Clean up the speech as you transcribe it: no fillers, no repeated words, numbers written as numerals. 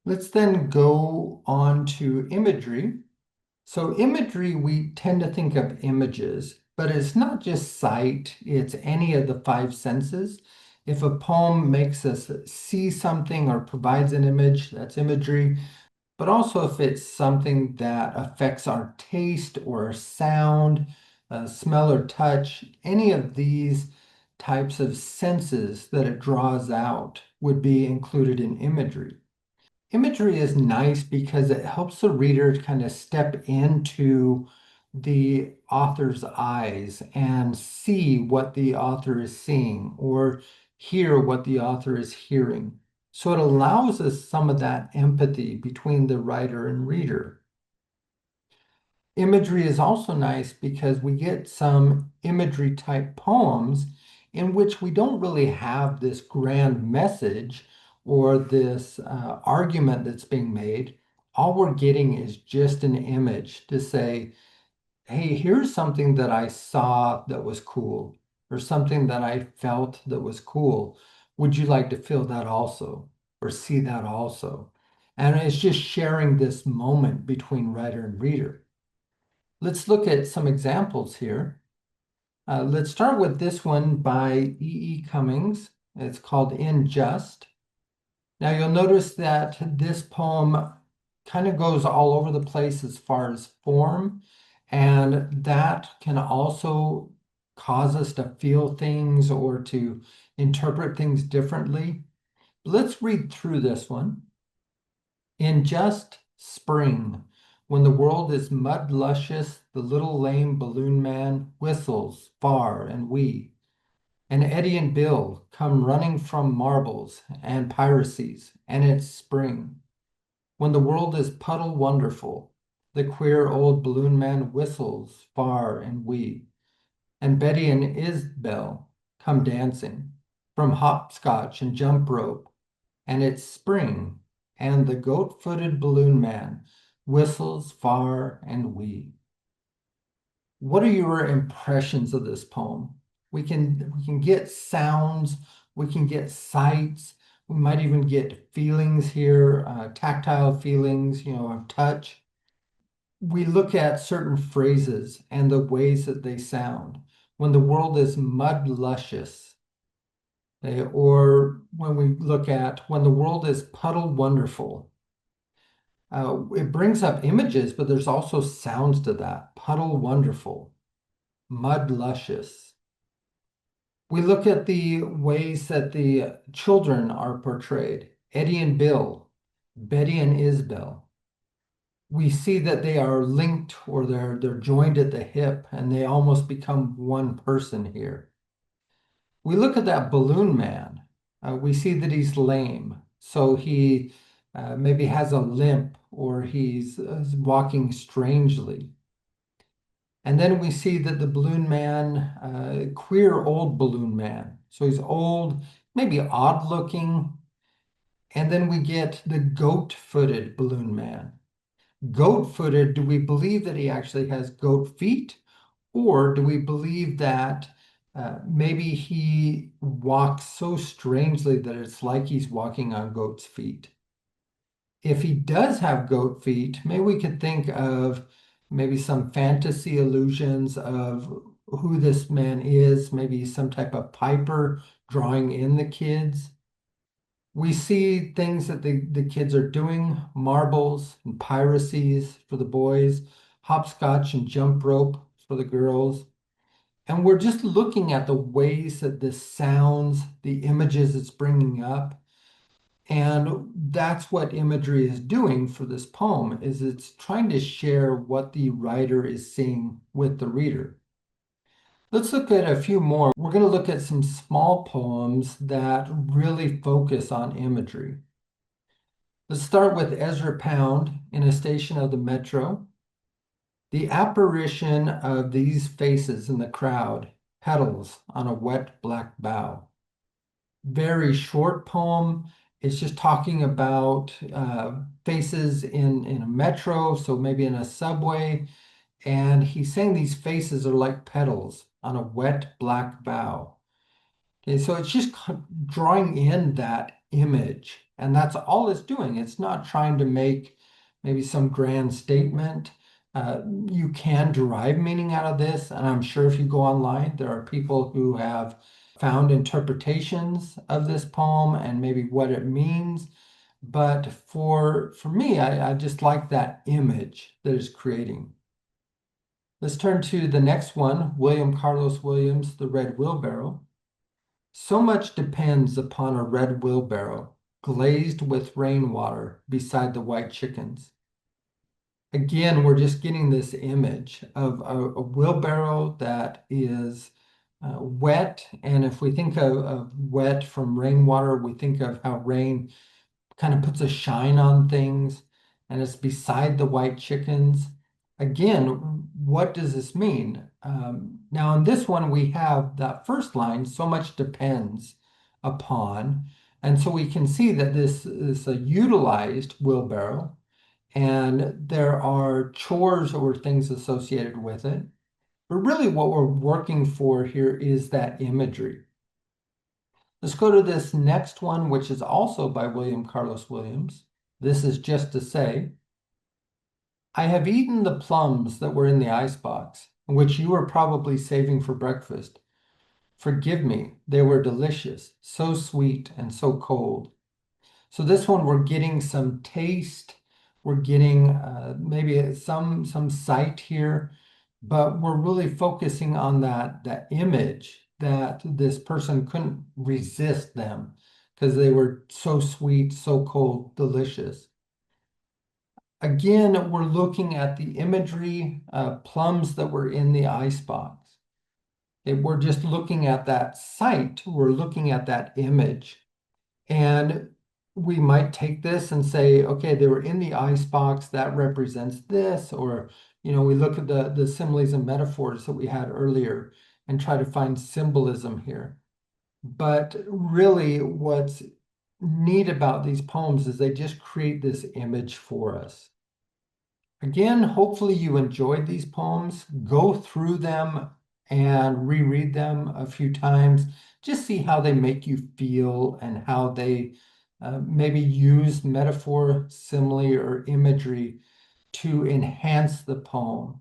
Let's then go on to imagery. So imagery, we tend to think of images, but it's not just sight, it's any of the five senses. If a poem makes us see something or provides an image, that's imagery. But also if it's something that affects our taste or sound, smell or touch, any of these types of senses that it draws out would be included in imagery. Imagery is nice because it helps the reader to kind of step into the author's eyes and see what the author is seeing or hear what the author is hearing. So it allows us some of that empathy between the writer and reader. Imagery is also nice because we get some imagery type poems in which we don't really have this grand message or this argument that's being made. All we're getting is just an image to say, hey, here's something that I saw that was cool, or something that I felt that was cool. Would you like to feel that also, or see that also? And it's just sharing this moment between writer and reader. Let's look at some examples here. Let's start with this one by E. E. Cummings. It's called In Just. Now you'll notice that this poem kind of goes all over the place as far as form, and that can also cause us to feel things or to interpret things differently. Let's read through this one. In just spring, when the world is mud luscious, the little lame balloon man whistles far and wee. And Eddie and Bill come running from marbles and piracies, and it's spring. When the world is puddle wonderful, the queer old balloon man whistles far and wee. And Betty and Isabel come dancing from hopscotch and jump rope, and it's spring, and the goat-footed balloon man whistles far and wee. What are your impressions of this poem? We can get sounds, we can get sights, we might even get feelings here, tactile feelings, of touch. We look at certain phrases and the ways that they sound. When the world is mud luscious, or when we look at when the world is puddle wonderful, it brings up images, but there's also sounds to that. Puddle wonderful, mud luscious. We look at the ways that the children are portrayed. Eddie and Bill, Betty and Isabel. We see that they are linked or they're joined at the hip and they almost become one person here. We look at that balloon man. We see that he's lame. So he maybe has a limp or he's walking strangely. And then we see that the balloon man, queer old balloon man. So he's old, maybe odd looking. And then we get the goat-footed balloon man. Goat-footed, do we believe that he actually has goat feet? Or do we believe that maybe he walks so strangely that it's like he's walking on goat's feet? If he does have goat feet, maybe we could think of maybe some fantasy illusions of who this man is, maybe some type of piper drawing in the kids. We see things that the kids are doing, marbles and piracies for the boys, hopscotch and jump rope for the girls. And we're just looking at the ways that this sounds, the images it's bringing up. And that's what imagery is doing for this poem, is it's trying to share what the writer is seeing with the reader. Let's look at a few more. We're going to look at some small poems that really focus on imagery. Let's start with Ezra Pound in A Station of the Metro. The apparition of these faces in the crowd, petals on a wet black bough. Very short poem. It's just talking about faces in a metro, so maybe in a subway. And he's saying these faces are like petals on a wet black bough. Okay, so it's just drawing in that image And that's all it's doing. It's not trying to make maybe some grand statement. You can derive meaning out of this. And I'm sure if you go online, there are people who have found interpretations of this poem and maybe what it means. But for me, I just like that image that it's creating. Let's turn to the next one, William Carlos Williams, The Red Wheelbarrow. So much depends upon a red wheelbarrow, glazed with rainwater beside the white chickens. Again, we're just getting this image of a wheelbarrow that is wet. And if we think of wet from rainwater, we think of how rain kind of puts a shine on things, and it's beside the white chickens. Again, what does this mean? Now, in this one, we have that first line, so much depends upon. And so we can see that this is a utilized wheelbarrow, and there are chores or things associated with it. But really, what we're working for here is that imagery. Let's go to this next one, which is also by William Carlos Williams. This is just to say, I have eaten the plums that were in the icebox, which you were probably saving for breakfast. Forgive me, they were delicious, so sweet and so cold. So this one, we're getting some taste, we're getting maybe some sight here, but we're really focusing on that image that this person couldn't resist them because they were so sweet, so cold, delicious. Again, we're looking at the imagery, plums that were in the icebox. We're just looking at that sight, we're looking at that image. And we might take this and say, okay, they were in the ice box, that represents this, or we look at the similes and metaphors that we had earlier and try to find symbolism here. But really, what's neat about these poems is they just create this image for us. Again, hopefully you enjoyed these poems. Go through them and reread them a few times. Just see how they make you feel and how they maybe use metaphor, simile, or imagery to enhance the poem.